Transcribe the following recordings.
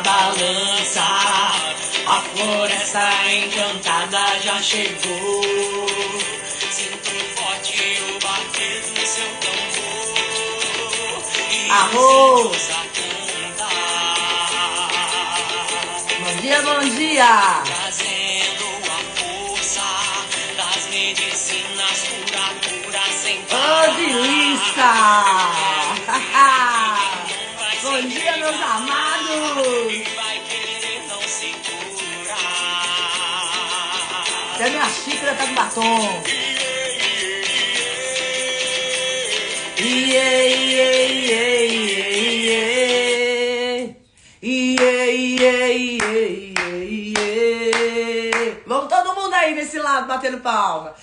balança. A floresta encantada já chegou. Sinto forte o bater do seu tambor. E Arroz! Bom dia, bom dia! Trazendo a força das medicinas pura sem Ô, delícia! Bom dia, meus amados! vai querer não segurar. Até minha xícara tá com batom. Vamos todo mundo aí nesse lado batendo palma.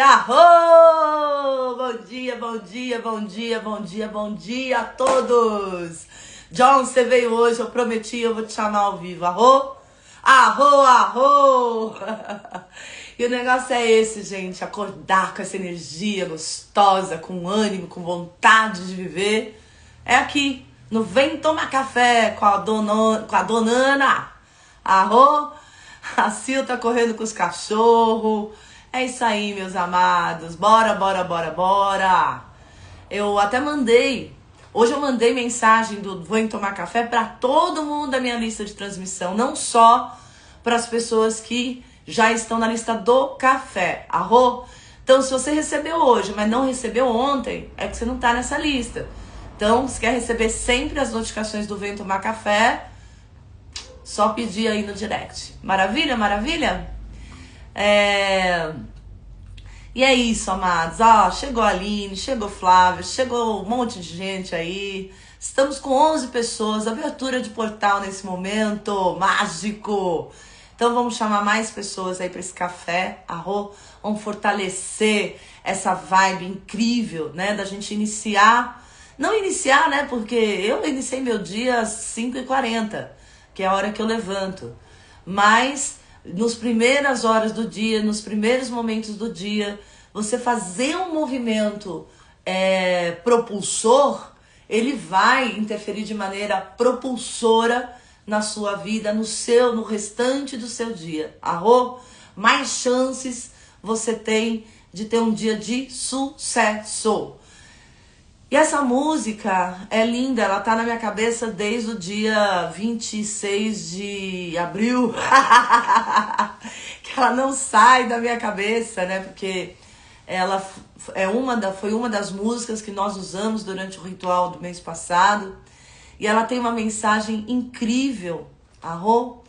Arro! Bom dia, bom dia, bom dia, bom dia, bom dia a todos. John, você veio hoje, eu prometi, eu vou te chamar ao vivo. Arro! Arro, arro! E o negócio é esse, gente, acordar com essa energia gostosa, com ânimo, com vontade de viver. É aqui, no Vem Tomar Café com a dona Ana. Arro! A Sil tá correndo com os cachorros. É isso aí, meus amados. Bora, bora, bora, bora. Eu até mandei. Hoje eu mandei mensagem do Vem Tomar Café para todo mundo da minha lista de transmissão. Não só para as pessoas que já estão na lista do café. Arro? Então, se você recebeu hoje, mas não recebeu ontem, é que você não tá nessa lista. Então, se quer receber sempre as notificações do Vem Tomar Café, só pedir aí no direct. Maravilha, maravilha? E é isso, amados. Ó, chegou a Aline, chegou Flávia, chegou um monte de gente aí. Estamos com 11 pessoas, abertura de portal nesse momento mágico. Então vamos chamar mais pessoas aí para esse café, arro. Vamos fortalecer essa vibe incrível, né, da gente iniciar. Não iniciar, né, porque eu iniciei meu dia às 5h40, que é a hora que eu levanto. Mas nas primeiras horas do dia, nos primeiros momentos do dia, você fazer um movimento propulsor, ele vai interferir de maneira propulsora na sua vida, no restante do seu dia. Arro? Mais chances você tem de ter um dia de sucesso. E essa música é linda, ela tá na minha cabeça desde o dia 26 de abril. Que ela não sai da minha cabeça, né? Porque ela foi uma das músicas que nós usamos durante o ritual do mês passado. E ela tem uma mensagem incrível, arro,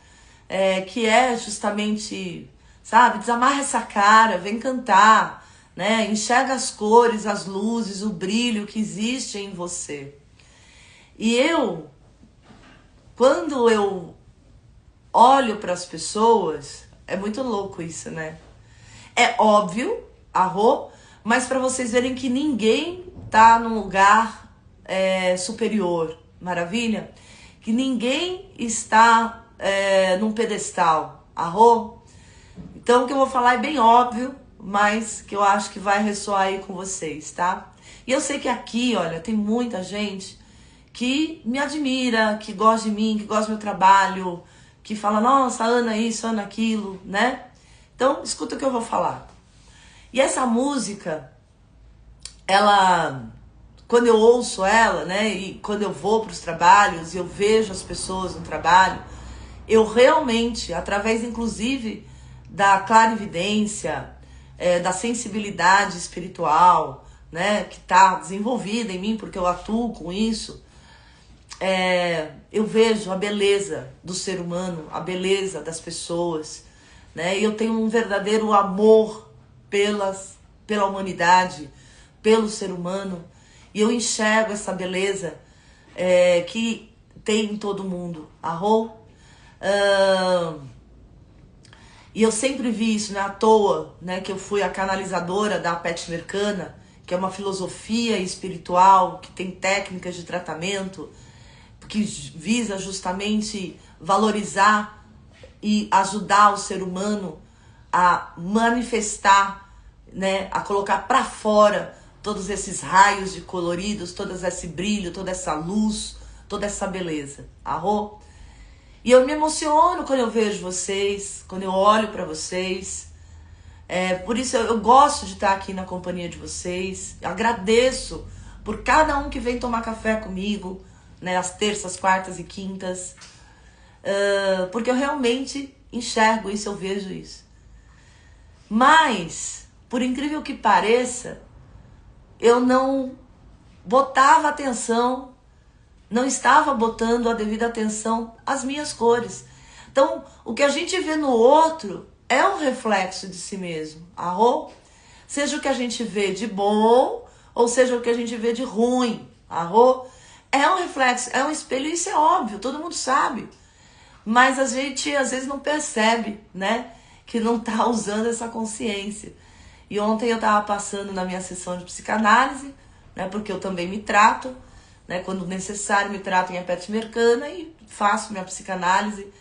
que é justamente, sabe, desamarra essa cara, vem cantar, né? Enxerga as cores, as luzes, o brilho que existe em você. E quando eu olho para as pessoas, é muito louco isso, né? É óbvio, arro, mas para vocês verem que ninguém tá num lugar superior. Maravilha? Que ninguém está num pedestal. Arro? Então o que eu vou falar é bem óbvio, mas que eu acho que vai ressoar aí com vocês, tá? E eu sei que aqui, olha, tem muita gente que me admira, que gosta de mim, que gosta do meu trabalho, que fala, nossa, Ana isso, Ana aquilo, né? Então, escuta o que eu vou falar. E essa música, quando eu ouço ela, né, e quando eu vou para os trabalhos e eu vejo as pessoas no trabalho, eu realmente, através inclusive da clarividência, da sensibilidade espiritual, né, que está desenvolvida em mim, porque eu atuo com isso, eu vejo a beleza do ser humano, a beleza das pessoas, né, e eu tenho um verdadeiro amor pela humanidade, pelo ser humano. E eu enxergo essa beleza que tem em todo mundo. Arro? E eu sempre vi isso, né? À toa, né? Que eu fui a canalizadora da Pet Mercana, que é uma filosofia espiritual, que tem técnicas de tratamento, que visa justamente valorizar e ajudar o ser humano a manifestar, né, a colocar para fora todos esses raios de coloridos, todo esse brilho, toda essa luz, toda essa beleza. Arro? E eu me emociono quando eu vejo vocês, quando eu olho para vocês. Por isso eu gosto de estar aqui na companhia de vocês. Eu agradeço por cada um que vem tomar café comigo, né, às terças, quartas e quintas. Porque eu realmente enxergo isso, eu vejo isso. Mas, por incrível que pareça, eu não botava atenção, não estava botando a devida atenção às minhas cores. Então, o que a gente vê no outro é um reflexo de si mesmo. Arro? Seja o que a gente vê de bom, ou seja o que a gente vê de ruim. Arro? É um reflexo, é um espelho, isso é óbvio, todo mundo sabe. Mas a gente às vezes não percebe, né? Que não tá usando essa consciência. E ontem eu estava passando na minha sessão de psicanálise, né? Porque eu também me trato, né? Quando necessário me trato em Apet Mercana e faço minha psicanálise.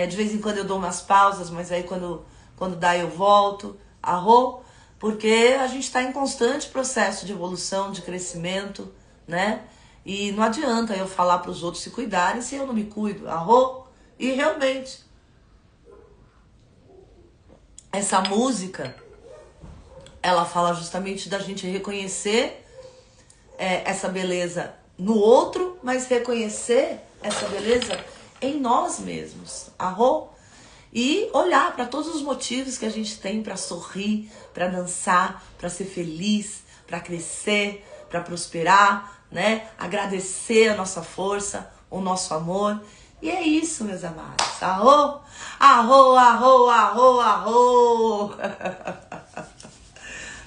De vez em quando eu dou umas pausas, mas aí quando dá eu volto. Arro? Porque a gente está em constante processo de evolução, de crescimento, né? E não adianta eu falar para os outros se cuidarem se eu não me cuido. Arro? E realmente, essa música, ela fala justamente da gente reconhecer essa beleza no outro, mas reconhecer essa beleza em nós mesmos. Arro? E olhar para todos os motivos que a gente tem para sorrir, para dançar, para ser feliz, para crescer, para prosperar, né? Agradecer a nossa força, o nosso amor. E é isso, meus amados. Arro? Arro, arro, arro, arro.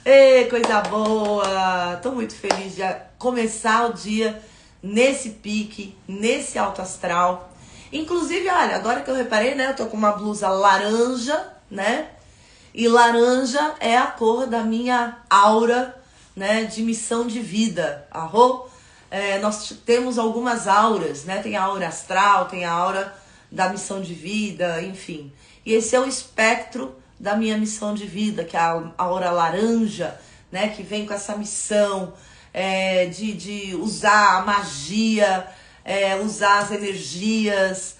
Ei, coisa boa. Tô muito feliz de começar o dia nesse pique, nesse alto astral. Inclusive, olha, agora que eu reparei, né? Eu tô com uma blusa laranja, né? E laranja é a cor da minha aura, né? De missão de vida. Arro? Nós temos algumas auras, né? Tem a aura astral, tem a aura da missão de vida, enfim. E esse é o espectro da minha missão de vida, que é a aura laranja, né? Que vem com essa missão de usar a magia, usar as energias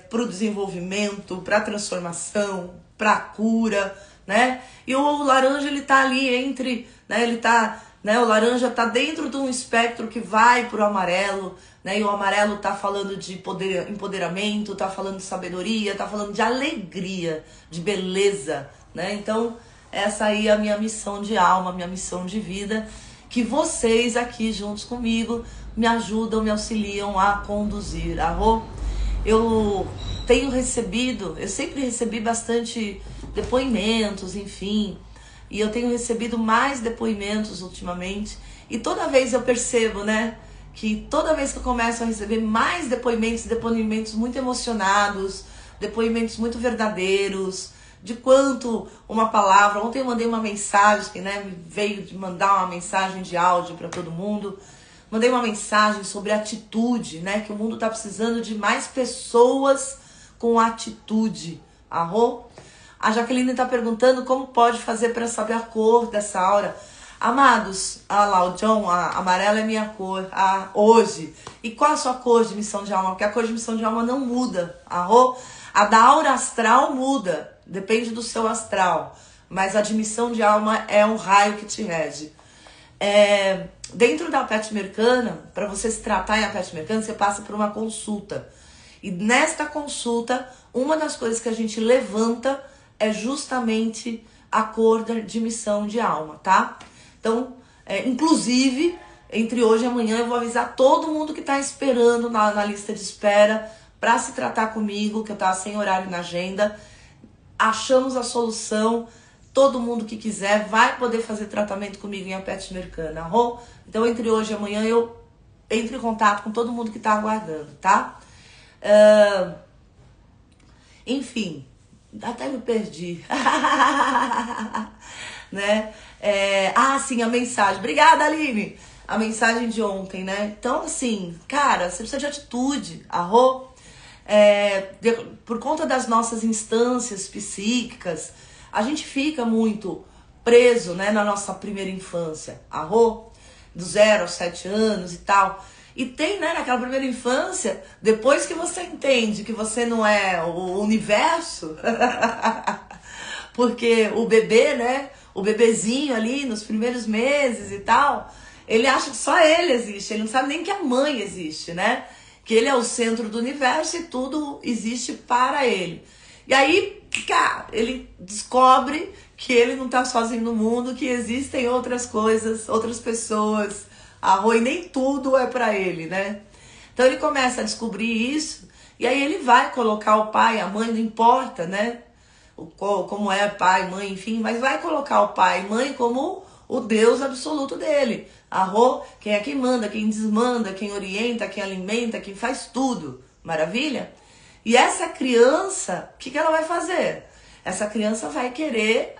para o desenvolvimento, para a transformação, para a cura, né? E o laranja, ele tá ali entre, né? Ele tá... Né, o laranja está dentro de um espectro que vai para o amarelo, né, e o amarelo está falando de empoderamento, está falando de sabedoria, está falando de alegria, de beleza. Né? Então, essa aí é a minha missão de alma, minha missão de vida, que vocês aqui juntos comigo me ajudam, me auxiliam a conduzir. Arro? Eu tenho recebido, eu sempre recebi bastante depoimentos, enfim... E eu tenho recebido mais depoimentos ultimamente. E toda vez eu percebo, né? Que toda vez que eu começo a receber mais depoimentos muito emocionados, depoimentos muito verdadeiros, de quanto uma palavra... Ontem eu mandei uma mensagem, que né, veio de mandar uma mensagem de áudio para todo mundo. Mandei uma mensagem sobre atitude, né? Que o mundo está precisando de mais pessoas com atitude. Arro? A Jaqueline está perguntando como pode fazer para saber a cor dessa aura. Amados, lá o John, a amarela é minha cor hoje. E qual a sua cor de missão de alma? Porque a cor de missão de alma não muda. Arro? A da aura astral muda, depende do seu astral. Mas a de missão de alma é um raio que te rege. Dentro da Apet Mercana, para você se tratar em Apet Mercana, você passa por uma consulta. E nesta consulta, uma das coisas que a gente levanta é justamente a cor de missão de alma, tá? Então, inclusive, entre hoje e amanhã eu vou avisar todo mundo que tá esperando na lista de espera para se tratar comigo, que eu tava sem horário na agenda. Achamos a solução, todo mundo que quiser vai poder fazer tratamento comigo em Apet Mercana. Arro? Então, entre hoje e amanhã eu entro em contato com todo mundo que tá aguardando, tá? Enfim... Até me perdi. Né? Sim, a mensagem. Obrigada, Aline. A mensagem de ontem, né? Então, assim, cara, você precisa de atitude. Arro? por conta das nossas instâncias psíquicas, a gente fica muito preso, né, na nossa primeira infância, do 0 aos 7 anos e tal. E tem, né, naquela primeira infância, depois que você entende que você não é o universo, porque o bebê, né, o bebezinho ali nos primeiros meses e tal, ele acha que só ele existe, ele não sabe nem que a mãe existe, né? Que ele é o centro do universo e tudo existe para ele. E aí, cara, ele descobre que ele não tá sozinho no mundo, que existem outras coisas, outras pessoas, e nem tudo é para ele, né? Então ele começa a descobrir isso, e aí ele vai colocar o pai, a mãe, não importa, né? Como é pai, mãe, enfim, mas vai colocar o pai e mãe como o Deus absoluto dele. Quem é quem manda, quem desmanda, quem orienta, quem alimenta, quem faz tudo. Maravilha? E essa criança, o que ela vai fazer? Essa criança vai querer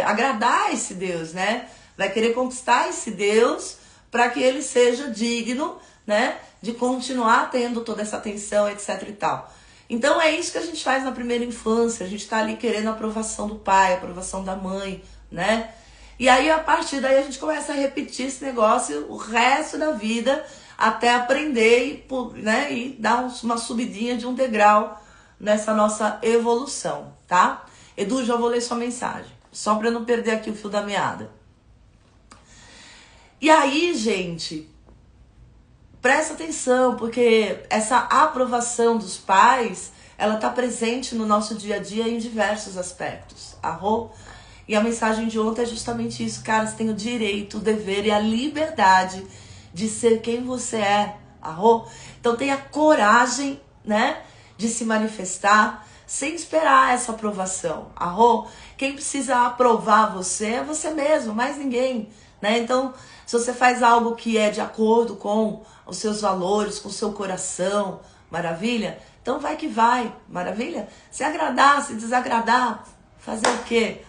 agradar esse Deus, né? Vai querer conquistar esse Deus para que ele seja digno, né, de continuar tendo toda essa atenção, etc e tal. Então é isso que a gente faz na primeira infância. A gente está ali querendo a aprovação do pai, a aprovação da mãe, né? E aí, a partir daí, a gente começa a repetir esse negócio o resto da vida, até aprender e dar uma subidinha de um degrau nessa nossa evolução, tá? Edu, já vou ler sua mensagem, só para não perder aqui o fio da meada. E aí, gente, presta atenção, porque essa aprovação dos pais, ela tá presente no nosso dia a dia em diversos aspectos. E a mensagem de ontem é justamente isso, cara, você tem o direito, o dever e a liberdade de ser quem você é, Então tenha coragem, né, de se manifestar sem esperar essa aprovação, Quem precisa aprovar você é você mesmo, mais ninguém, né? Então, se você faz algo que é de acordo com os seus valores, com o seu coração, maravilha? Então vai que vai, maravilha? Se agradar, se desagradar, fazer o quê?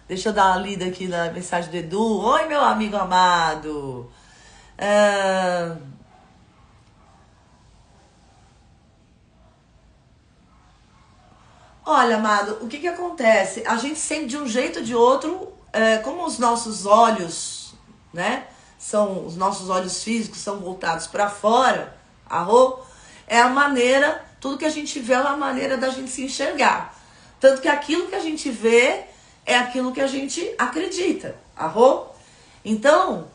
Deixa eu dar uma lida aqui na mensagem do Edu. Oi, meu amigo amado. Olha, amado, o que acontece? A gente sente de um jeito ou de outro, como os nossos olhos, né? Os nossos olhos físicos são voltados para fora, é a maneira, tudo que a gente vê é uma maneira da gente se enxergar. Tanto que aquilo que a gente vê é aquilo que a gente acredita. Então,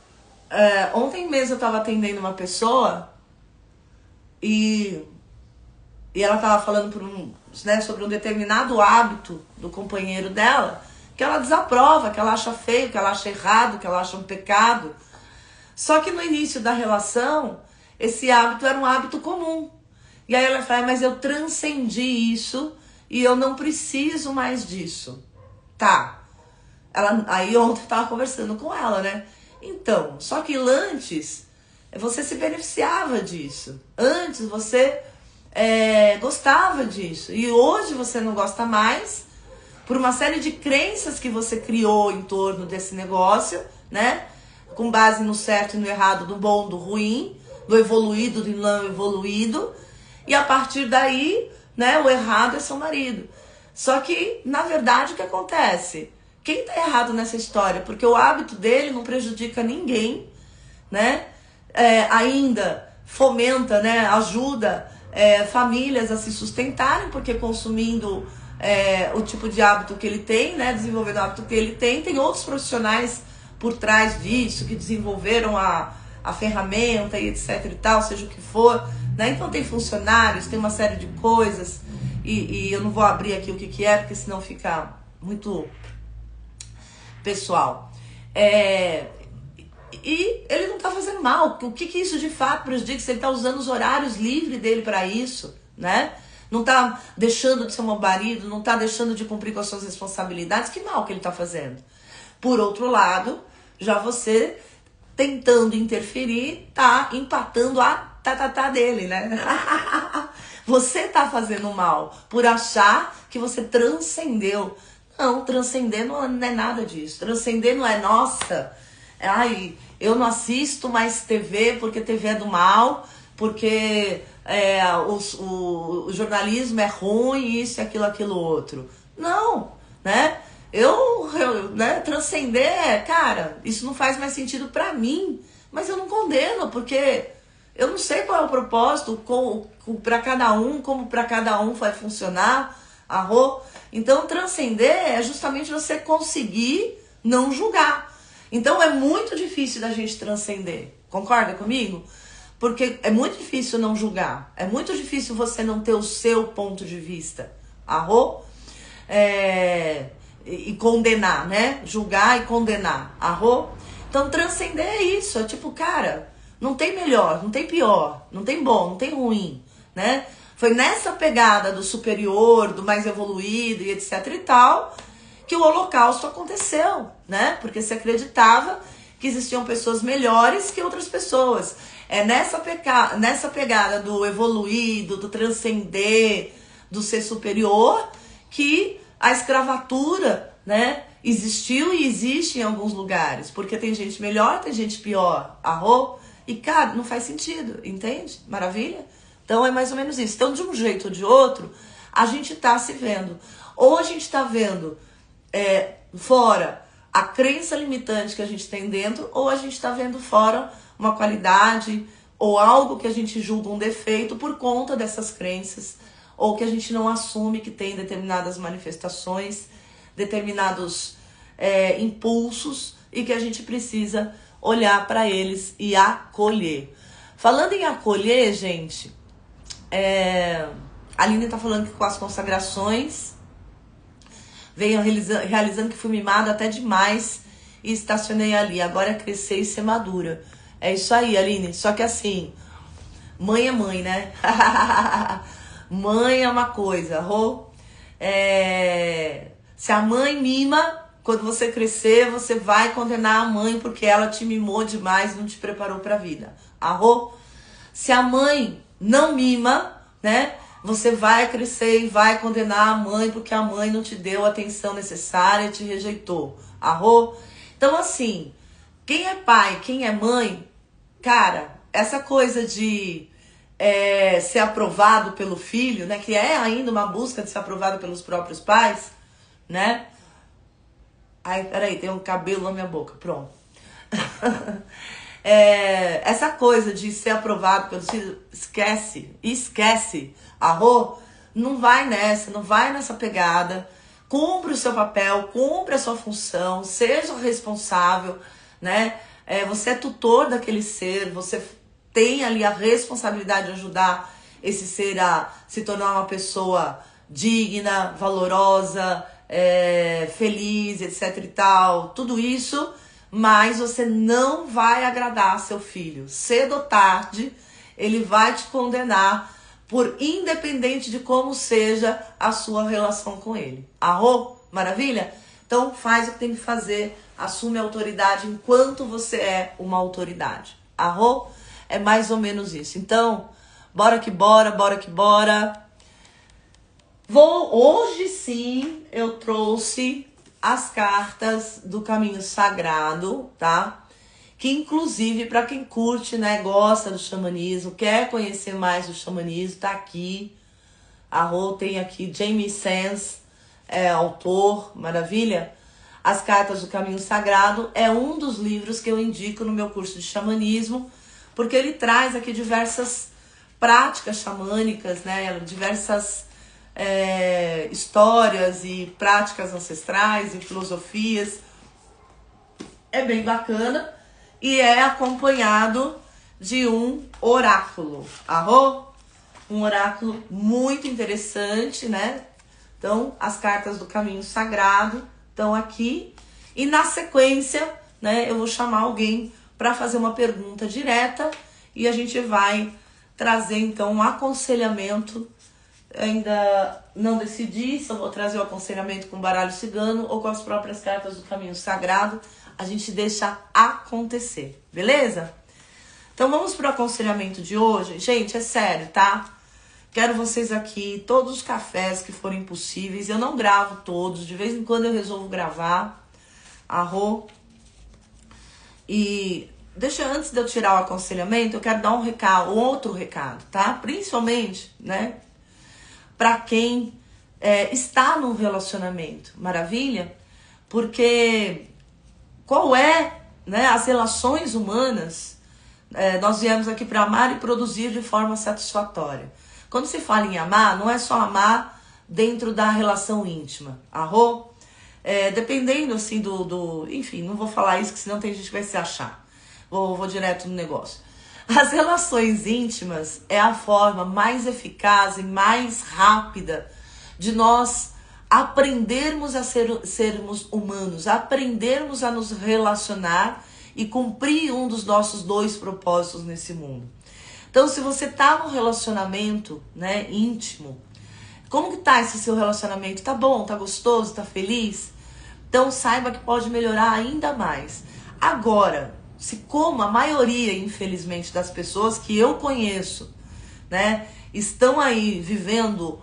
ontem mesmo eu estava atendendo uma pessoa e ela estava falando sobre um determinado hábito do companheiro dela, que ela desaprova, que ela acha feio, que ela acha errado, que ela acha um pecado. Só que no início da relação, esse hábito era um hábito comum. E aí ela fala, mas eu transcendi isso e eu não preciso mais disso. Tá. Aí ontem eu tava conversando com ela, né? Então, só que antes você se beneficiava disso. Antes você gostava disso. E hoje você não gosta mais por uma série de crenças que você criou em torno desse negócio, né? Com base no certo e no errado, do bom, do ruim, do evoluído, do não evoluído. E a partir daí, né, o errado é seu marido. Só que, na verdade, o que acontece? Quem tá errado nessa história? Porque o hábito dele não prejudica ninguém, né? Ainda fomenta, né, ajuda famílias a se sustentarem, porque consumindo o tipo de hábito que ele tem, né, desenvolvendo o hábito que ele tem outros profissionais por trás disso, que desenvolveram a ferramenta e etc e tal, seja o que for, né? Então tem funcionários, tem uma série de coisas, e eu não vou abrir aqui o que é, porque senão fica muito pessoal. E ele não tá fazendo mal. O que isso de fato prejudica? Se ele tá usando os horários livres dele para isso, né? Não tá deixando de ser um marido, não tá deixando de cumprir com as suas responsabilidades. Que mal que ele tá fazendo? Por outro lado, já você tentando interferir, tá empatando a dele, né? Você tá fazendo mal por achar que você transcendeu. Não, transcender não é nada disso. Transcender não é, nossa, eu não assisto mais TV porque TV é do mal, porque o jornalismo é ruim, isso, aquilo, outro. Não, né? Né, transcender, cara, isso não faz mais sentido pra mim, mas eu não condeno, porque eu não sei qual é o propósito para cada um, como para cada um vai funcionar, Então, transcender é justamente você conseguir não julgar. Então, é muito difícil da gente transcender, concorda comigo? Porque é muito difícil não julgar, é muito difícil você não ter o seu ponto de vista, e condenar, né? Julgar e condenar, Então, transcender é isso, é tipo, cara, não tem melhor, não tem pior, não tem bom, não tem ruim, né? Foi nessa pegada do superior, do mais evoluído e etc e tal, que o Holocausto aconteceu, né? Porque se acreditava que existiam pessoas melhores que outras pessoas. É nessa pegada do evoluído, do transcender, do ser superior, que a escravatura, né, existiu e existe em alguns lugares. Porque tem gente melhor, tem gente pior. E, cara, não faz sentido, entende? Maravilha? Então é mais ou menos isso. Então, de um jeito ou de outro, a gente está se vendo. Ou a gente está vendo fora a crença limitante que a gente tem dentro, ou a gente está vendo fora uma qualidade ou algo que a gente julga um defeito por conta dessas crenças, ou que a gente não assume que tem determinadas manifestações, determinados impulsos, e que a gente precisa olhar para eles e acolher. Falando em acolher, gente, a Aline tá falando que com as consagrações venho realizando que fui mimada até demais e estacionei ali. Agora é crescer e ser madura. É isso aí, Aline. Só que assim, mãe é mãe, né? Mãe é uma coisa, se a mãe mima, quando você crescer, você vai condenar a mãe porque ela te mimou demais e não te preparou pra vida. Se a mãe não mima, né? Você vai crescer e vai condenar a mãe porque a mãe não te deu a atenção necessária e te rejeitou. Então, assim, quem é pai, quem é mãe, cara, essa coisa de ser aprovado pelo filho, né? Que é ainda uma busca de ser aprovado pelos próprios pais, né? Ai, peraí, tem um cabelo na minha boca, pronto. Essa coisa de ser aprovado pelos filhos, esquece. Não vai nessa pegada. Cumpre o seu papel, cumpre a sua função, seja responsável, né? Você é tutor daquele ser, você tem ali a responsabilidade de ajudar esse ser a se tornar uma pessoa digna, valorosa, feliz, etc e tal, tudo isso, mas você não vai agradar seu filho. Cedo ou tarde, ele vai te condenar, independente de como seja a sua relação com ele. Maravilha? Então faz o que tem que fazer, assume a autoridade enquanto você é uma autoridade. É mais ou menos isso. Então, bora que bora. Hoje sim, eu trouxe as cartas do Caminho Sagrado, tá? Que inclusive, para quem curte, né, gosta do xamanismo, quer conhecer mais do xamanismo, tá aqui. Tem aqui Jamie Sands, autor, maravilha. As cartas do Caminho Sagrado é um dos livros que eu indico no meu curso de xamanismo, porque ele traz aqui diversas práticas xamânicas, né, diversas histórias e práticas ancestrais e filosofias. É bem bacana e é acompanhado de um oráculo. Um oráculo muito interessante, né? Então, as cartas do Caminho Sagrado estão aqui. E na sequência, né, eu vou chamar alguém para fazer uma pergunta direta e a gente vai trazer, então, um aconselhamento. Ainda não decidi se eu vou trazer o aconselhamento com baralho cigano ou com as próprias cartas do Caminho Sagrado. A gente deixa acontecer, beleza? Então vamos pro aconselhamento de hoje. Gente, é sério, tá? Quero vocês aqui, todos os cafés que forem possíveis. Eu não gravo todos, de vez em quando eu resolvo gravar. E deixa antes de eu tirar o aconselhamento, eu quero dar um recado, outro recado, tá? Principalmente, né, para quem está num relacionamento, maravilha? Porque qual é, né, as relações humanas? Nós viemos aqui para amar e produzir de forma satisfatória. Quando se fala em amar, não é só amar dentro da relação íntima. Arro? Dependendo assim enfim, não vou falar isso, que senão tem gente que vai se achar. Vou direto no negócio. As relações íntimas é a forma mais eficaz e mais rápida de nós aprendermos a sermos humanos, aprendermos a nos relacionar e cumprir um dos nossos 2 propósitos nesse mundo. Então, se você tá num relacionamento, né, íntimo, como que tá esse seu relacionamento? Tá bom? Tá gostoso? Tá feliz? Então, saiba que pode melhorar ainda mais. Agora, se como a maioria, infelizmente, das pessoas que eu conheço, né, estão aí vivendo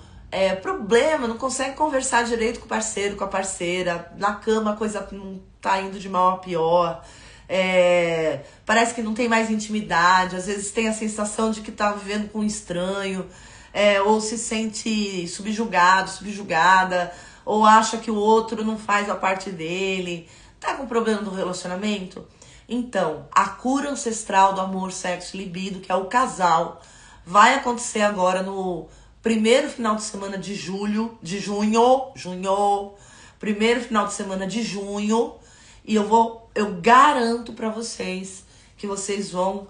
problema, não consegue conversar direito com o parceiro, com a parceira, na cama a coisa não tá indo de mal a pior, parece que não tem mais intimidade, às vezes tem a sensação de que tá vivendo com um estranho, ou se sente subjugado, subjugada, ou acha que o outro não faz a parte dele, tá com problema do relacionamento? Então, a cura ancestral do amor, sexo e libido, que é o casal, vai acontecer agora no primeiro final de semana de junho, primeiro final de semana de junho, e eu garanto pra vocês que vocês vão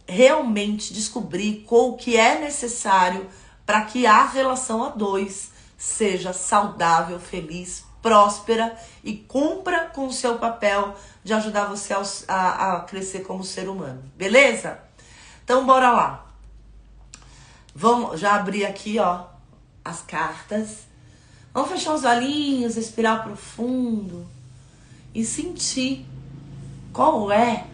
realmente descobrir o que é necessário para que a relação a 2 seja saudável, feliz, próspera e cumpra com o seu papel de ajudar você a crescer como ser humano. Beleza? Então, bora lá. Vamos já abrir aqui, ó, as cartas. Vamos fechar os olhinhos, respirar profundo e sentir qual é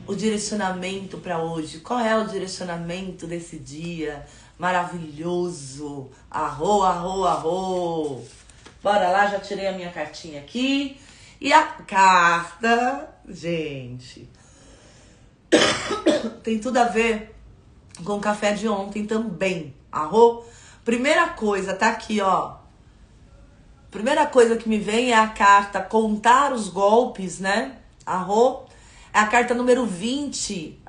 o direcionamento para hoje. Qual é o direcionamento desse dia maravilhoso? Arro, arro, arro. Bora lá, já tirei a minha cartinha aqui. E a carta, gente, tem tudo a ver com o café de ontem também. Arro? Primeira coisa, tá aqui, ó. Primeira coisa que me vem é a carta contar os golpes, né? Arro? É a carta número 20.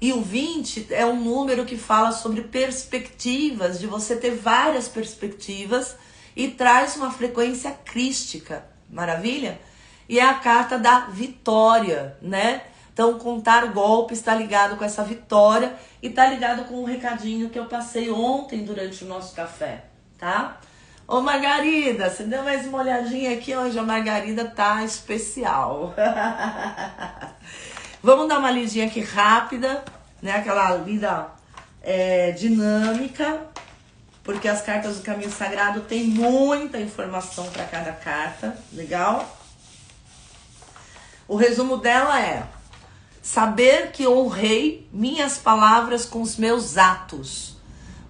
E o 20 é um número que fala sobre perspectivas, de você ter várias perspectivas e traz uma frequência crística. Maravilha? E é a carta da vitória, né? Então, contar golpes está ligado com essa vitória e tá ligado com um recadinho que eu passei ontem durante o nosso café, tá? Ô Margarida, você deu mais uma olhadinha aqui, hoje a Margarida tá especial. Vamos dar uma lidinha aqui rápida, né? Aquela lida dinâmica, porque as cartas do Caminho Sagrado tem muita informação para cada carta, legal? O resumo dela é: saber que honrei minhas palavras com os meus atos.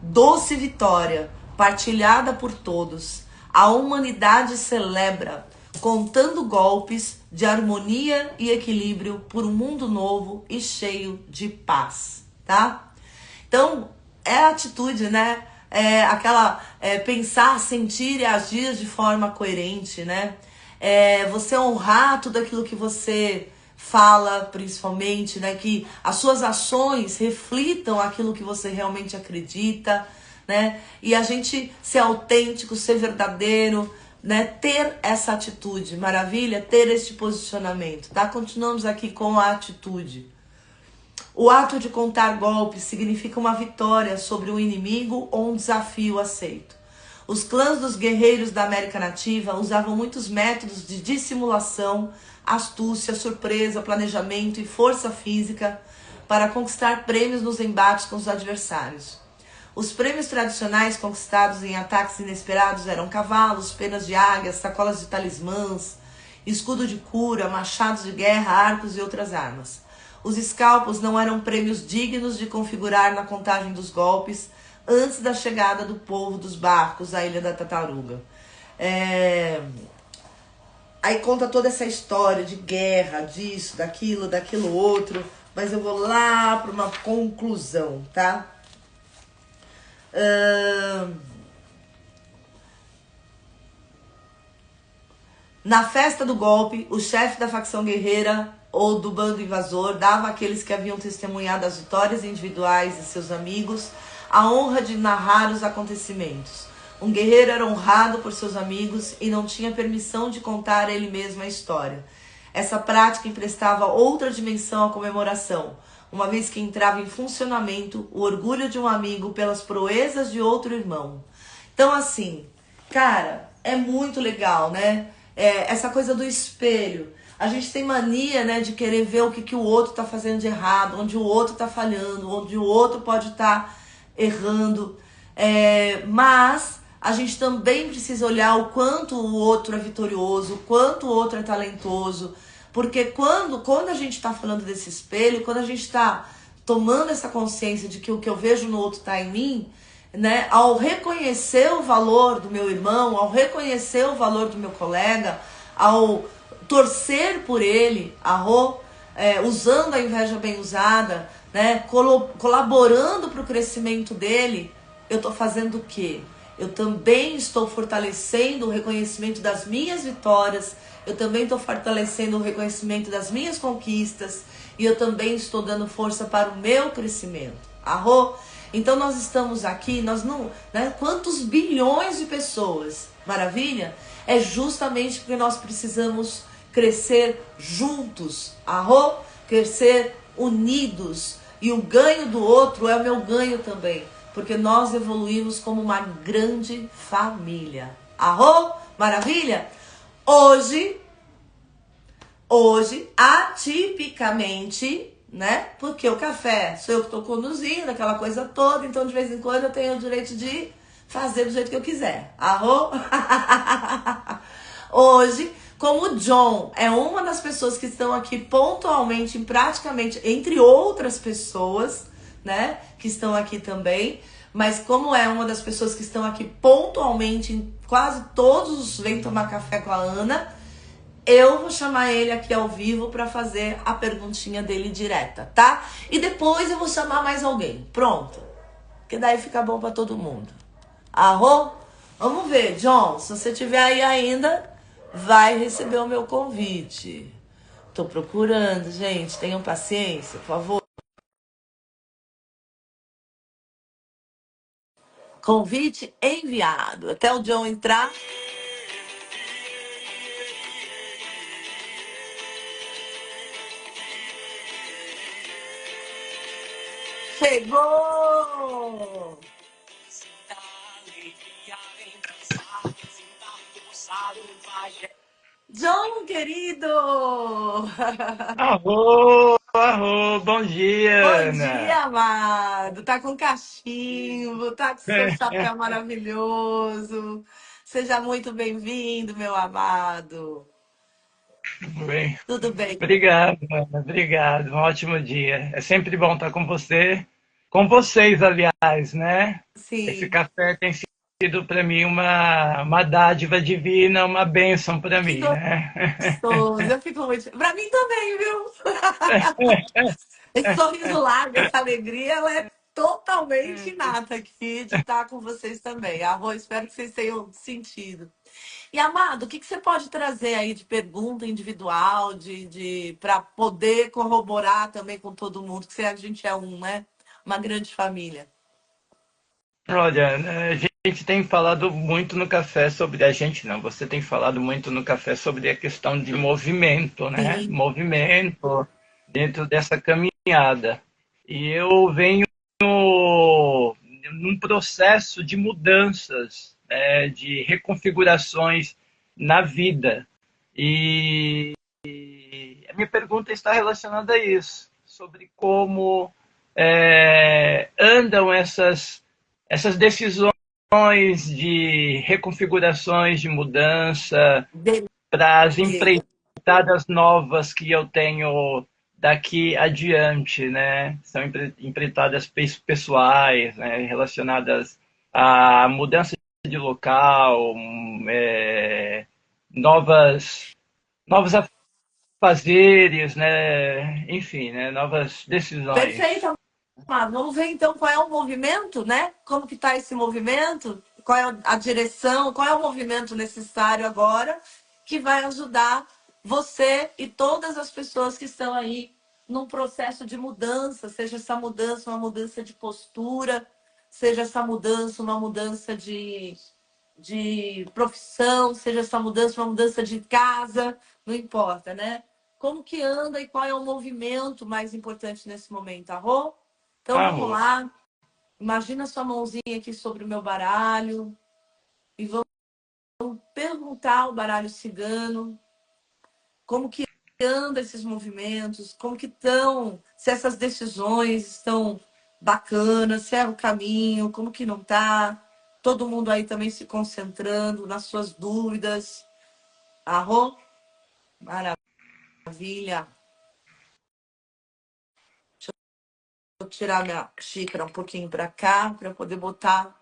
Doce vitória, partilhada por todos. A humanidade celebra, contando golpes de harmonia e equilíbrio por um mundo novo e cheio de paz, tá? Então, é a atitude, né? Pensar, sentir e agir de forma coerente, né? Você honrar tudo aquilo que você fala, principalmente, né? Que as suas ações reflitam aquilo que você realmente acredita, né? E a gente ser autêntico, ser verdadeiro, né? Ter essa atitude, maravilha? Ter este posicionamento, tá? Continuamos aqui com a atitude. O ato de contar golpes significa uma vitória sobre um inimigo ou um desafio aceito. Os clãs dos guerreiros da América Nativa usavam muitos métodos de dissimulação, astúcia, surpresa, planejamento e força física para conquistar prêmios nos embates com os adversários. Os prêmios tradicionais conquistados em ataques inesperados eram cavalos, penas de águia, sacolas de talismãs, escudo de cura, machados de guerra, arcos e outras armas. Os escalpos não eram prêmios dignos de configurar na contagem dos golpes antes da chegada do povo dos barcos à Ilha da Tartaruga. Aí conta toda essa história de guerra, disso, daquilo outro, mas eu vou lá para uma conclusão, tá? Ahn, Na festa do golpe, o chefe da facção guerreira ou do bando invasor dava àqueles que haviam testemunhado as vitórias individuais de seus amigos a honra de narrar os acontecimentos. Um guerreiro era honrado por seus amigos e não tinha permissão de contar ele mesmo a história. Essa prática emprestava outra dimensão à comemoração, uma vez que entrava em funcionamento o orgulho de um amigo pelas proezas de outro irmão. Então, assim, cara, é muito legal, né? Essa coisa do espelho. A gente tem mania, né, de querer ver o que o outro tá fazendo de errado, onde o outro tá falhando, onde o outro pode estar errando. Mas a gente também precisa olhar o quanto o outro é vitorioso, o quanto o outro é talentoso. Porque quando a gente está falando desse espelho, quando a gente está tomando essa consciência de que o que eu vejo no outro está em mim, né? Ao reconhecer o valor do meu irmão, ao reconhecer o valor do meu colega, ao torcer por ele, usando a inveja bem usada, né? Colaborando para o crescimento dele, eu estou fazendo o quê? Eu também estou fortalecendo o reconhecimento das minhas vitórias, eu também estou fortalecendo o reconhecimento das minhas conquistas e eu também estou dando força para o meu crescimento. Arro? Então nós estamos aqui, nós não, né? Quantos bilhões de pessoas, maravilha? É justamente porque nós precisamos crescer juntos, arro? Crescer unidos. E o ganho do outro é o meu ganho também, porque nós evoluímos como uma grande família. Arro? Maravilha? Hoje, atipicamente, né? Porque o café sou eu que estou conduzindo, aquela coisa toda, então de vez em quando eu tenho o direito de fazer do jeito que eu quiser. Arro? Hoje, como o John é uma das pessoas que estão aqui pontualmente, praticamente, entre outras pessoas, né? Que estão aqui também, mas como é uma das pessoas que estão aqui pontualmente, em quase todos vêm tomar café com a Ana, eu vou chamar ele aqui ao vivo para fazer a perguntinha dele direta, tá? E depois eu vou chamar mais alguém. Pronto. Que daí fica bom para todo mundo. Arro? Vamos ver, John. Se você estiver aí ainda, vai receber o meu convite. Tô procurando, gente. Tenham paciência, por favor. Convite enviado. Até o John entrar. Chegou! Sinta a alegria, vem dançar. Sinta a força do pajé. John, querido! Bom Bom dia, Ana. dia, amado. Tá com cachimbo, tá com seu chapéu maravilhoso. Seja muito bem-vindo, meu amado. Tudo bem? Tudo bem? Obrigado, Ana. Obrigado. Um ótimo dia. É sempre bom estar com você, com vocês, aliás, né? Esse Sim. café tem sido para mim uma dádiva divina, uma bênção para Que mim, né? gostoso. Eu fico muito. Pra mim também, viu? Esse sorriso largo, essa alegria, ela é totalmente inata aqui de estar com vocês também. Arro, espero que vocês tenham sentido. E amado, o que você pode trazer aí de pergunta individual, para poder corroborar também com todo mundo, que a gente é né? Uma grande família. Olha, a gente tem falado muito no café sobre a gente, não. Você tem falado muito no café sobre a questão de movimento, né? Sim. Movimento dentro dessa caminhada. E eu venho num processo de mudanças, né, de reconfigurações na vida. E a minha pergunta está relacionada a isso, sobre como andam essas decisões de reconfigurações, de mudança, para as Beleza. empreitadas novas que eu tenho daqui adiante, né? São empreitadas pessoais, né? Relacionadas à mudança de local, novas, novos fazeres, né? Enfim, né? Novas Perfeito, decisões. amado. Vamos ver então qual é o movimento, né? Como que está esse movimento? Qual é a direção? Qual é o movimento necessário agora que vai ajudar você e todas as pessoas que estão aí num processo de mudança, seja essa mudança uma mudança de postura, seja essa mudança uma mudança de profissão, seja essa mudança uma mudança de casa, não importa, né? Como que anda e qual é o movimento mais importante nesse momento, Arro? Então vamos Arro. lá. Imagina sua mãozinha aqui sobre o meu baralho e vamos perguntar ao baralho cigano como que anda esses movimentos, como que estão, se essas decisões estão bacanas, se é o caminho, como que não tá. Todo mundo aí também se concentrando nas suas dúvidas. Arro? Maravilha. Vou tirar minha xícara um pouquinho para cá, para poder botar.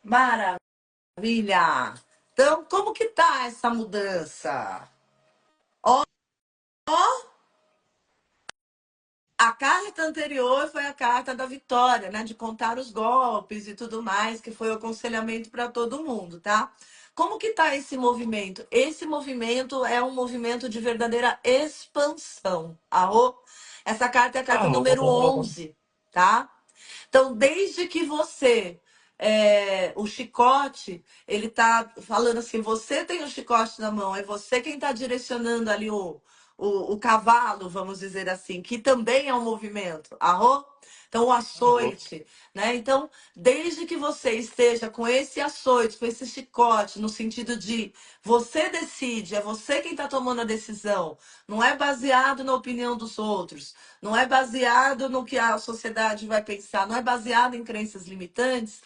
Maravilha. Então, como que tá essa mudança? Ó, a carta anterior foi a carta da vitória, né? De contar os golpes e tudo mais, que foi o aconselhamento para todo mundo, tá? Como que tá esse movimento? Esse movimento é um movimento de verdadeira expansão. Arro? Essa carta é a carta número Arro. 11, tá? Então, desde que você, o chicote, ele tá falando assim, você tem o chicote na mão, é você quem está direcionando ali o cavalo, vamos dizer assim, que também é um movimento. Arro? Então, o Arro. açoite, né? Então, desde que você esteja com esse açoite, com esse chicote, no sentido de você decide, é você quem está tomando a decisão, não é baseado na opinião dos outros, não é baseado no que a sociedade vai pensar, não é baseado em crenças limitantes,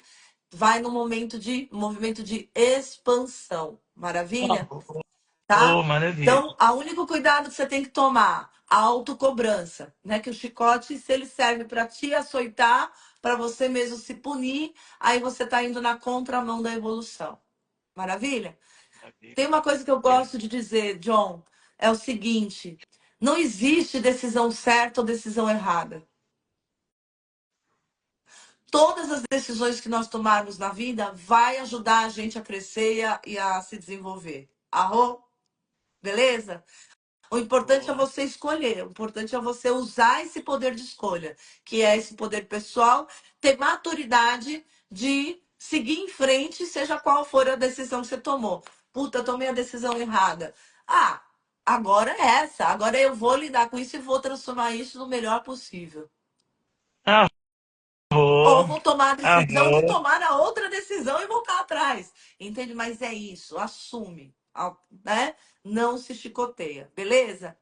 vai no movimento de expansão. Maravilha? Arro. Tá? Oh, maravilha. Então, o único cuidado que você tem que tomar, a autocobrança, né? Que o chicote, se ele serve para te açoitar, para você mesmo se punir, aí você tá indo na contramão da evolução. Maravilha? Tem Maravilha. uma coisa que eu Ok. gosto de dizer, John, é o seguinte: não existe decisão certa ou decisão errada. Todas as decisões que nós tomarmos na vida vai ajudar a gente a crescer e a se desenvolver. Arro? Beleza? O importante é Oh. você escolher, o importante é você usar esse poder de escolha, que é esse poder pessoal, ter maturidade de seguir em frente, seja qual for a decisão que você tomou. Puta, eu tomei a decisão errada. Ah, agora é essa. Agora eu vou lidar com isso e vou transformar isso no melhor possível. Ou Arro. vou tomar a decisão de Arro. tomar a outra decisão e voltar atrás. Entende? Mas é isso, assume, né? Não se chicoteia, beleza?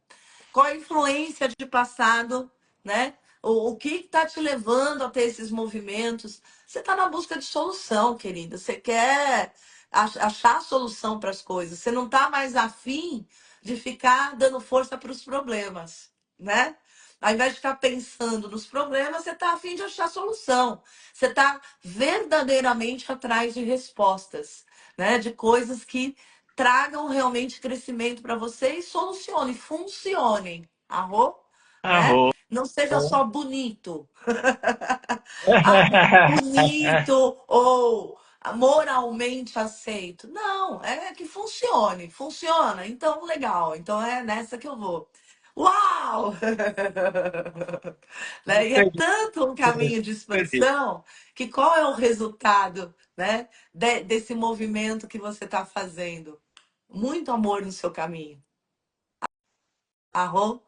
Qual a influência de passado, né? O que está te levando a ter esses movimentos? Você está na busca de solução, querida. Você quer achar a solução para as coisas. Você não está mais afim de ficar dando força para os problemas, né? Ao invés de ficar pensando nos problemas, você está afim de achar solução. Você está verdadeiramente atrás de respostas, né? De coisas que tragam realmente crescimento para você e solucione, funcionem. Arro, né? Arro. Não seja só bonito. Ah, bonito ou moralmente aceito. Não, é que funcione. Funciona. Então, legal. Então é nessa que eu vou. Uau! Né? E é Super, tanto um caminho de feliz. expansão que qual é o resultado, né, desse movimento que você está fazendo? Muito amor no seu caminho. Arro?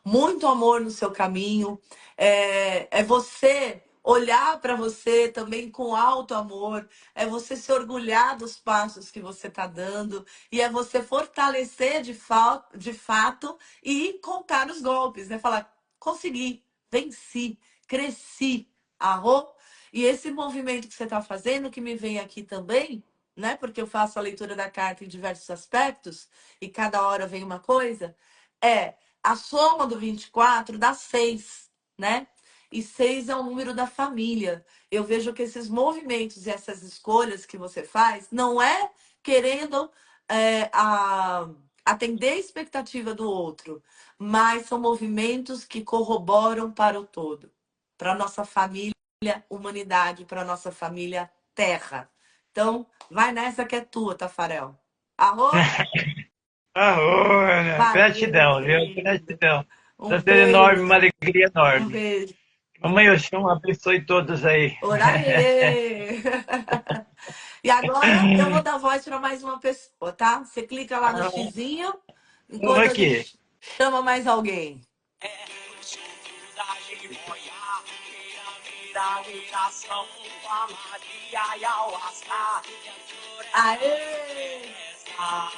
Muito amor no seu caminho. É você olhar para você também com alto amor. É você se orgulhar dos passos que você está dando. E é você fortalecer de fato e contar os golpes, né? Falar, consegui, venci, cresci. Arro? E esse movimento que você está fazendo, que me vem aqui também, né? Porque eu faço a leitura da carta em diversos aspectos, e cada hora vem uma coisa, é a soma do 24 dá 6, né? E 6 é o número da família. Eu vejo que esses movimentos e essas escolhas que você faz não é querendo atender a expectativa do outro, mas são movimentos que corroboram para o todo, para a nossa família, humanidade, para a nossa família, terra. Então, vai nessa que é tua, Tafarel. Arro? Ana, Valeu, gratidão, viu? querido. Gratidão. Um Está sendo enorme, uma beijo. alegria Um enorme. beijo. Mamãe Oxum abençoe todos aí. Oraê! E agora eu vou dar voz para mais uma pessoa, tá? Você clica lá no xizinho Vamos enquanto a aqui. gente chama mais alguém. É o sopro da jiboia, vira, viração, a Maria e ao ascar, e a Aê! floresta.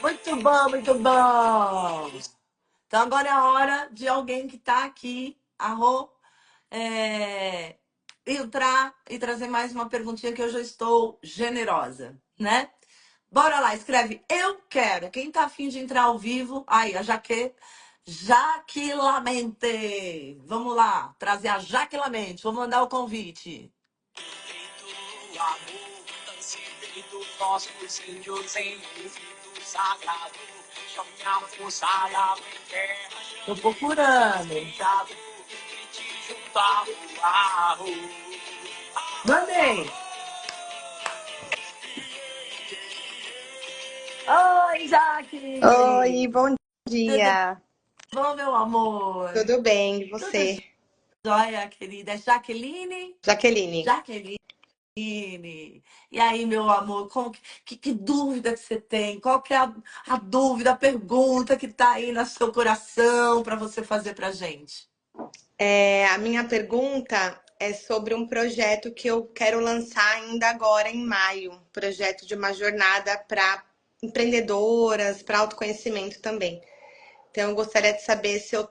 Muito bom, muito bom! Então agora é a hora de alguém que tá aqui, entrar e trazer mais uma perguntinha que eu já estou generosa, né? Bora lá, escreve eu quero. Quem tá afim de entrar ao vivo? Aí, a Jaquilamente. Vamos lá, trazer a Jaquilamente. Vou mandar o convite. Feito amor, dance feito nossos índios em rito sagrado, chame a força da mãe terra, Tô procurando. cuidado, que te juntar o arro. Mandei. Oi, Oi, Jaque. bom Tudo dia. bom, meu amor? Tudo bem, e Tudo você? jóia, querida. É Jaqueline? Jaqueline. Jaqueline. E aí, meu amor, que dúvida que você tem? Qual que é a dúvida, a pergunta que tá aí no seu coração para você fazer pra gente? A minha pergunta é sobre um projeto que eu quero lançar ainda agora em maio. Projeto de uma jornada para empreendedoras, para autoconhecimento também. Então, eu gostaria de saber se eu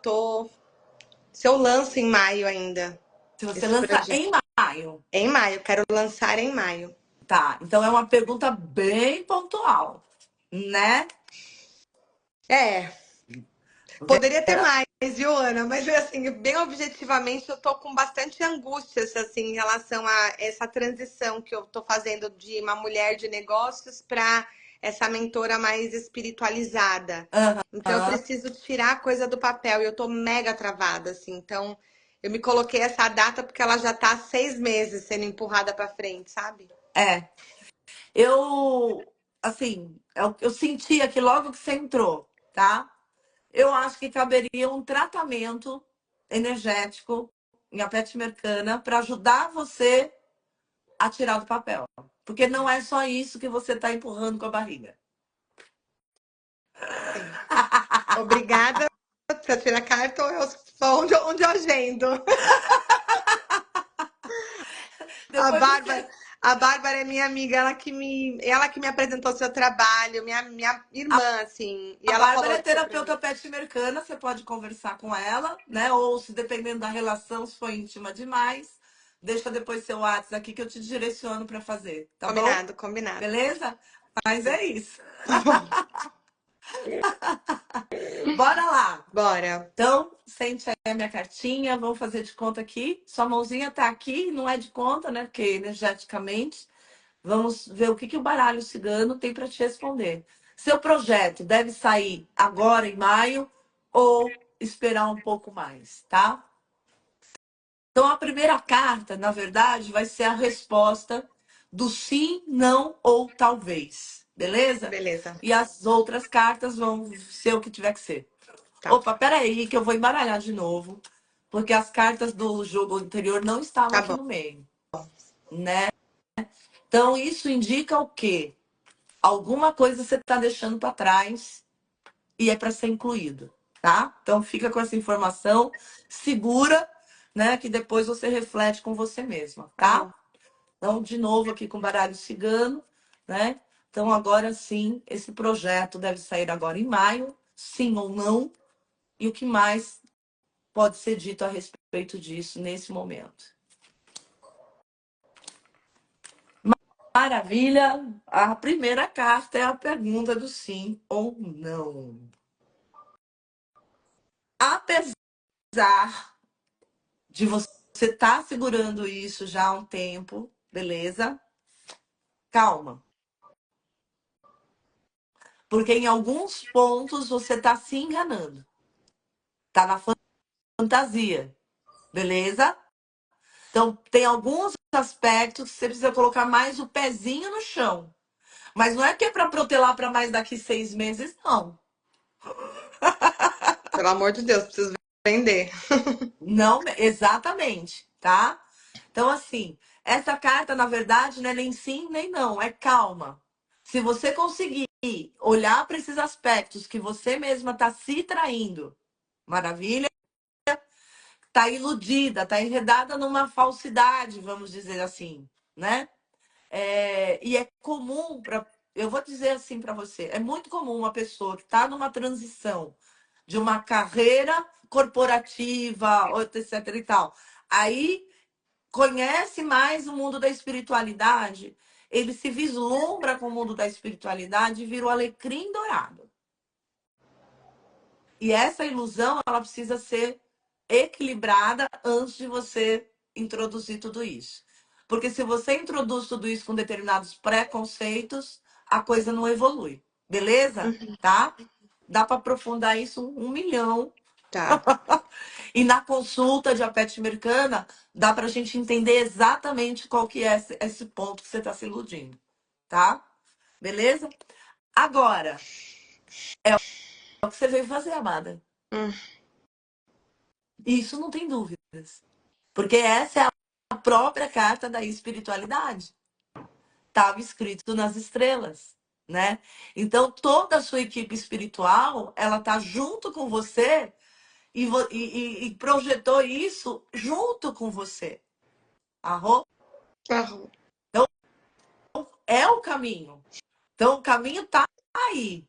lanço em maio ainda Se você esse lançar projeto. em maio, Em maio, quero lançar em maio. tá? Então é uma pergunta bem pontual, né? É, poderia ter mais, viu, Ana? Mas assim, bem objetivamente, eu tô com bastante angústias assim em relação a essa transição que eu tô fazendo de uma mulher de negócios para essa mentora mais espiritualizada. Então eu Aham. preciso tirar a coisa do papel e eu tô mega travada, assim. Então eu me coloquei essa data porque ela já tá há 6 meses sendo empurrada para frente, sabe? É. Assim, eu sentia que logo que você entrou, tá? Eu acho que caberia um tratamento energético em a Pet Mercana para ajudar você a tirar do papel. Porque não é só isso que você está empurrando com a barriga. Sim. Obrigada. Você tira a carta ou eu só onde eu agendo? A Depois Bárbara, você. a Bárbara é minha amiga, ela que me apresentou seu trabalho, minha irmã, assim, e A ela Bárbara falou é isso pra terapeuta mim. pet americana, você pode conversar com ela, né? Ou se dependendo da relação, se for íntima demais, deixa depois seu WhatsApp aqui que eu te direciono para fazer, tá bom? Combinado, combinado. Beleza? Mas é isso. Tá bom, Bora lá. bora. Então, sente aí a minha cartinha, vamos fazer de conta aqui. Sua mãozinha tá aqui, não é de conta, né? Porque energeticamente, vamos ver o que que o baralho cigano tem para te responder. Seu projeto deve sair agora em maio ou esperar um pouco mais, tá? Então, a primeira carta, na verdade, vai ser a resposta do sim, não ou talvez, beleza? Beleza, E as outras cartas vão ser o que tiver que ser. tá, Opa, peraí, que eu vou embaralhar de novo, porque as cartas do jogo anterior não estavam tá aqui bom. no meio, né? Então, isso indica o quê? Alguma coisa você está deixando para trás e é para ser incluído, tá? Então, fica com essa informação, segura, né? Que depois você reflete com você mesma, Tá bom. tá? Então, de novo aqui com o baralho cigano, né? Então, agora sim, esse projeto deve sair agora em maio, sim ou não, e o que mais pode ser dito a respeito disso nesse momento. Maravilha! A primeira carta é a pergunta do sim ou não. Apesar de você estar segurando isso já há um tempo, beleza? calma. Porque em alguns pontos você tá se enganando. Tá na fantasia. Beleza? Então, tem alguns aspectos que você precisa colocar mais o pezinho no chão. Mas não é que é para protelar para mais daqui 6 meses, não. Pelo amor de Deus, preciso vender. Não, exatamente, tá? Então, assim, essa carta, na verdade, não é nem sim nem não, é calma. Se você conseguir olhar para esses aspectos que você mesma está se traindo, maravilha, tá iludida, tá enredada numa falsidade, vamos dizer assim, né? E é comum para, eu vou dizer assim para você, é muito comum uma pessoa que está numa transição de uma carreira corporativa, etc e tal. Aí conhece mais o mundo da espiritualidade, ele se vislumbra com o mundo da espiritualidade e vira o alecrim dourado. E essa ilusão, ela precisa ser equilibrada antes de você introduzir tudo isso. Porque se você introduz tudo isso com determinados preconceitos, a coisa não evolui. Beleza? Tá? Dá para aprofundar isso 1 milhão. Tá. E na consulta de apetite americana, dá para a gente entender exatamente qual que é esse ponto que você está se iludindo. Tá? Beleza? Agora, é o que você veio fazer, amada. Hum. Isso não tem dúvidas. Porque essa é a própria carta da espiritualidade. Estava escrito nas estrelas, né? Então, toda a sua equipe espiritual, ela tá junto com você e projetou isso junto com você. Arro? Arro. Então, é o caminho. Então, o caminho tá aí.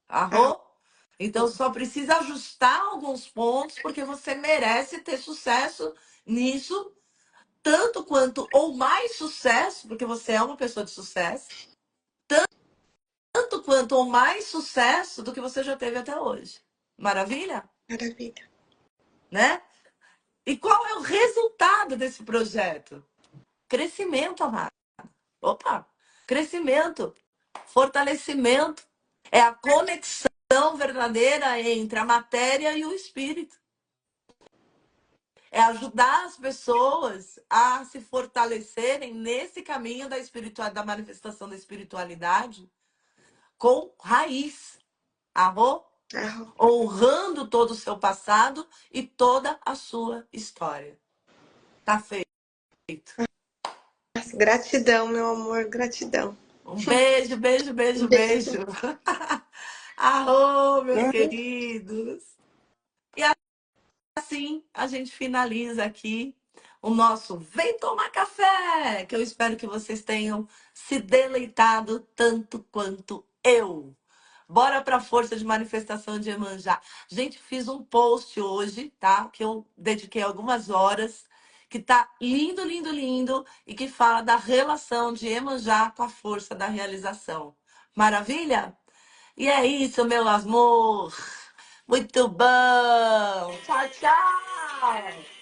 Arro. Arro? Então, só precisa ajustar alguns pontos, porque você merece ter sucesso nisso tanto quanto ou mais sucesso, porque você é uma pessoa de sucesso, tanto quanto ou mais sucesso do que você já teve até hoje. Maravilha? Maravilha. Né? E qual é o resultado desse projeto? Crescimento, amado. Opa! Crescimento, fortalecimento. É a conexão verdadeira entre a matéria e o espírito. É ajudar as pessoas a se fortalecerem nesse caminho da da manifestação da espiritualidade com raiz, arro, Arro. honrando todo o seu passado e toda a sua história. Tá feito. Gratidão, meu amor, gratidão. Um beijo, beijo, beijo, Um beijo. beijo. Arro, meus Uhum. queridos. E assim a gente finaliza aqui o nosso Vem Tomar Café, que eu espero que vocês tenham se deleitado tanto quanto eu. Bora para a força de manifestação de Iemanjá. Gente, fiz um post hoje, tá? Que eu dediquei algumas horas, que tá lindo, lindo, lindo, e que fala da relação de Iemanjá com a força da realização. Maravilha? E é isso, meu amor. Muito bom. Tchau, tchau.